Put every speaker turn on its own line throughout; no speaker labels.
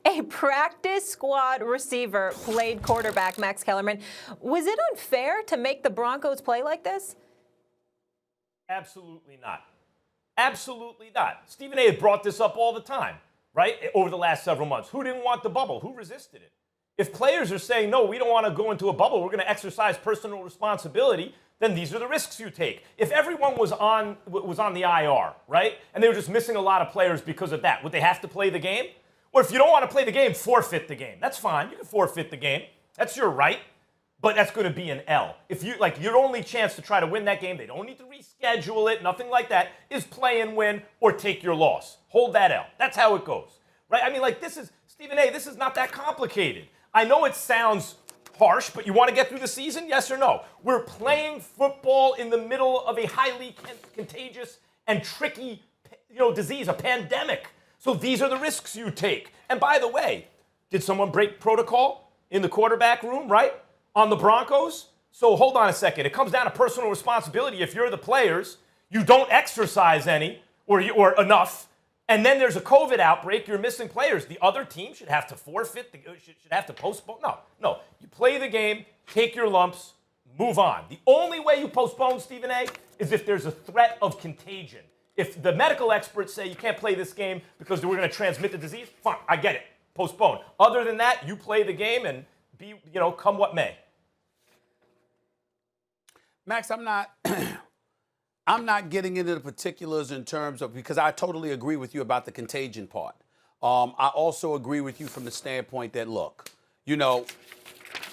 A practice squad receiver played quarterback, Max Kellerman. Was it unfair to make the Broncos play like this?
Absolutely not. Absolutely not. Stephen A. has brought this up all the time, right, over the last several months. Who didn't want the bubble? Who resisted it? If players are saying, no, we don't want to go into a bubble, we're going to exercise personal responsibility, then these are the risks you take. If everyone was on the IR, right, and they were just missing a lot of players because of that, would they have to play the game? Or if you don't want to play the game, forfeit the game. That's fine. You can forfeit the game. That's your right. But that's going to be an L. If you your only chance to try to win that game, they don't need to reschedule it, nothing like that, is play and win or take your loss. Hold that L. That's how it goes. Right? I mean, this is, Stephen A., this is not that complicated. I know it sounds harsh, but you want to get through the season? Yes or no? We're playing football in the middle of a highly contagious and tricky, disease, a pandemic. So these are the risks you take. And by the way, did someone break protocol in the quarterback room, right? On the Broncos? So hold on a second. It comes down to personal responsibility. If you're the players, you don't exercise any or enough, and then there's a COVID outbreak, you're missing players. The other team should have to forfeit, should have to postpone. No. You play the game, take your lumps, move on. The only way you postpone, Stephen A., is if there's a threat of contagion. If the medical experts say you can't play this game because we're going to transmit the disease, fine, I get it. Postpone. Other than that, you play the game and be, come what may.
Max, I'm not getting into the particulars in terms of, because I totally agree with you about the contagion part. I also agree with you from the standpoint that, look,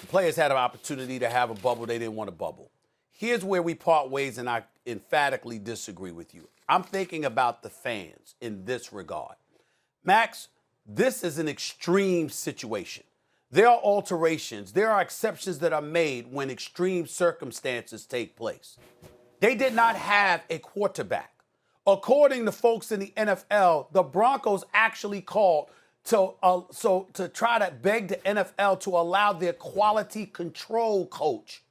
players had an opportunity to have a bubble. They didn't want a bubble. Here's where we part ways, and I emphatically disagree with you. I'm thinking about the fans in this regard. Max, this is an extreme situation. There are alterations. There are exceptions that are made when extreme circumstances take place. They did not have a quarterback. According to folks in the NFL, the Broncos actually called to try to beg the NFL to allow their quality control coach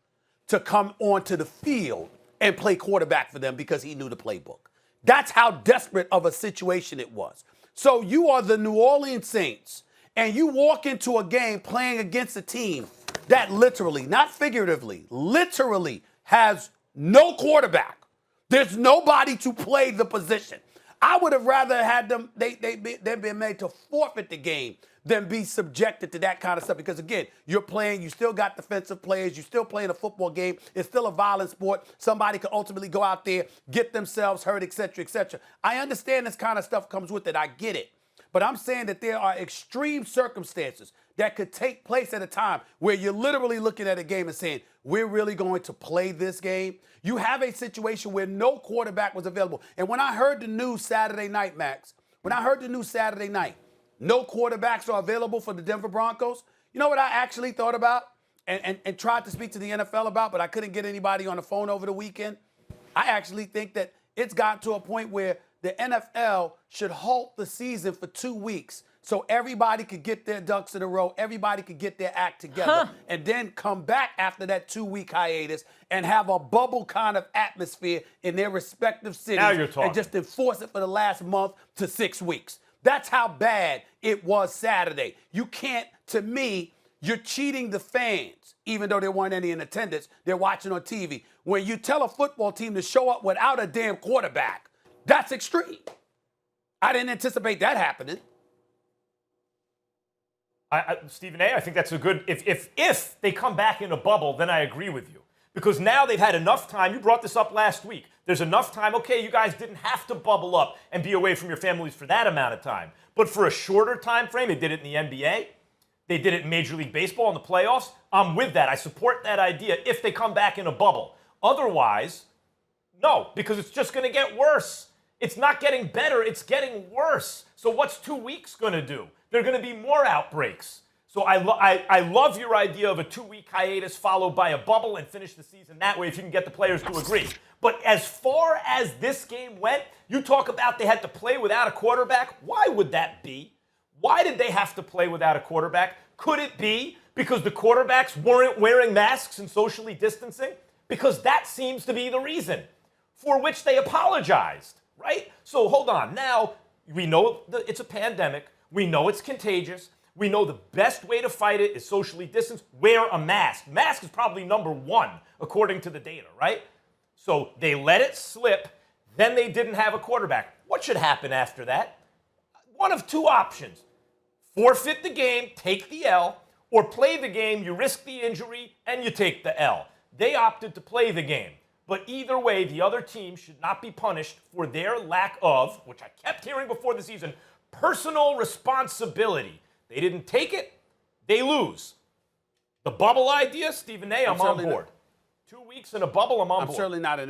to come onto the field and play quarterback for them because he knew the playbook. That's how desperate of a situation it was. So you are the New Orleans Saints, and you walk into a game playing against a team that literally, not figuratively, literally has no quarterback. There's nobody to play the position. I would have rather had them, they've been made to forfeit the game than be subjected to that kind of stuff. Because again, you're playing, you still got defensive players, you're still playing a football game. It's still a violent sport. Somebody could ultimately go out there, get themselves hurt, et cetera, et cetera. I understand this kind of stuff comes with it. I get it. But I'm saying that there are extreme circumstances that could take place at a time where you're literally looking at a game and saying, we're really going to play this game. You have a situation where no quarterback was available. And when I heard the news Saturday night, Max, no quarterbacks are available for the Denver Broncos, you know what I actually thought about and tried to speak to the NFL about, but I couldn't get anybody on the phone over the weekend? I actually think that it's gotten to a point where the NFL should halt the season for 2 weeks so everybody could get their ducks in a row, everybody could get their act together, and then come back after that 2-week hiatus and have a bubble kind of atmosphere in their respective cities.
Now you're talking.
And just enforce it for the last month to 6 weeks. That's how bad it was Saturday. You can't, to me, you're cheating the fans, even though there weren't any in attendance. They're watching on TV. When you tell a football team to show up without a damn quarterback, that's extreme. I didn't anticipate that happening.
Stephen A., I think that's a good, if they come back in a bubble, then I agree with you. Because now they've had enough time. You brought this up last week. There's enough time. Okay, you guys didn't have to bubble up and be away from your families for that amount of time. But for a shorter time frame, they did it in the NBA. They did it in Major League Baseball in the playoffs. I'm with that. I support that idea if they come back in a bubble. Otherwise, no, because it's just going to get worse. It's not getting better. It's getting worse. So what's 2 weeks going to do? There are going to be more outbreaks. So I love your idea of a 2-week hiatus followed by a bubble and finish the season that way if you can get the players to agree. But as far as this game went, you talk about they had to play without a quarterback. Why would that be? Why did they have to play without a quarterback? Could it be because the quarterbacks weren't wearing masks and socially distancing? Because that seems to be the reason, for which they apologized, right? So hold on. Now, we know it's a pandemic. We know it's contagious. We know the best way to fight it is socially distanced. Wear a mask. Mask is probably number one, according to the data, right? So they let it slip. Then they didn't have a quarterback. What should happen after that? One of two options. Forfeit the game, take the L, or play the game, you risk the injury, and you take the L. They opted to play the game. But either way, the other team should not be punished for their lack of, which I kept hearing before the season, personal responsibility. They didn't take it, they lose. The bubble idea, Stephen A., I'm on board. 2 weeks in a bubble, I'm on board.
I'm certainly not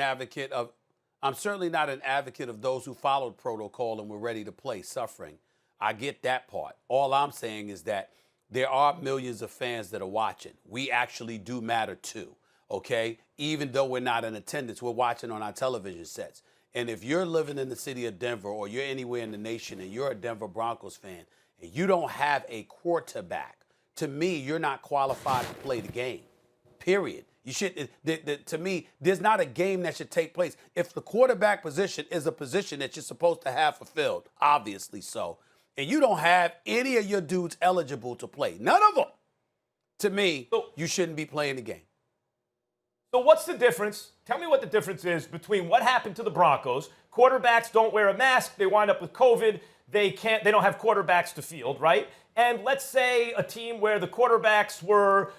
an advocate of those who followed protocol and were ready to play suffering. I get that part. All I'm saying is that there are millions of fans that are watching. We actually do matter too, okay? Even though we're not in attendance, we're watching on our television sets. And if you're living in the city of Denver or you're anywhere in the nation and you're a Denver Broncos fan and you don't have a quarterback, to me, you're not qualified to play the game, period. You should. To me, there's not a game that should take place. If the quarterback position is a position that you're supposed to have fulfilled, obviously so, and you don't have any of your dudes eligible to play, none of them, to me, you shouldn't be playing the game.
So what's the difference? Tell me what the difference is between what happened to the Broncos. Quarterbacks don't wear a mask. They wind up with COVID. They don't have quarterbacks to field, right? And let's say a team where the quarterbacks were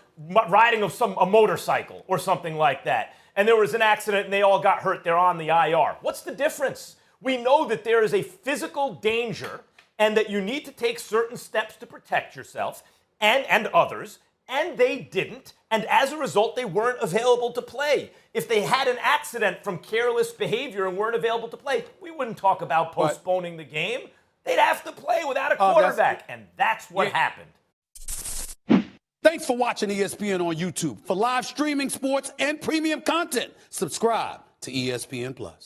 riding a motorcycle or something like that, and there was an accident and they all got hurt. They're on the IR. What's the difference? We know that there is a physical danger and that you need to take certain steps to protect yourself and others, and they didn't, and as a result, they weren't available to play. If they had an accident from careless behavior and weren't available to play, we wouldn't talk about postponing the game. They'd have to play without a quarterback, and that's what happened.
Thanks for watching ESPN on YouTube. For live streaming, sports, and premium content, subscribe to ESPN+.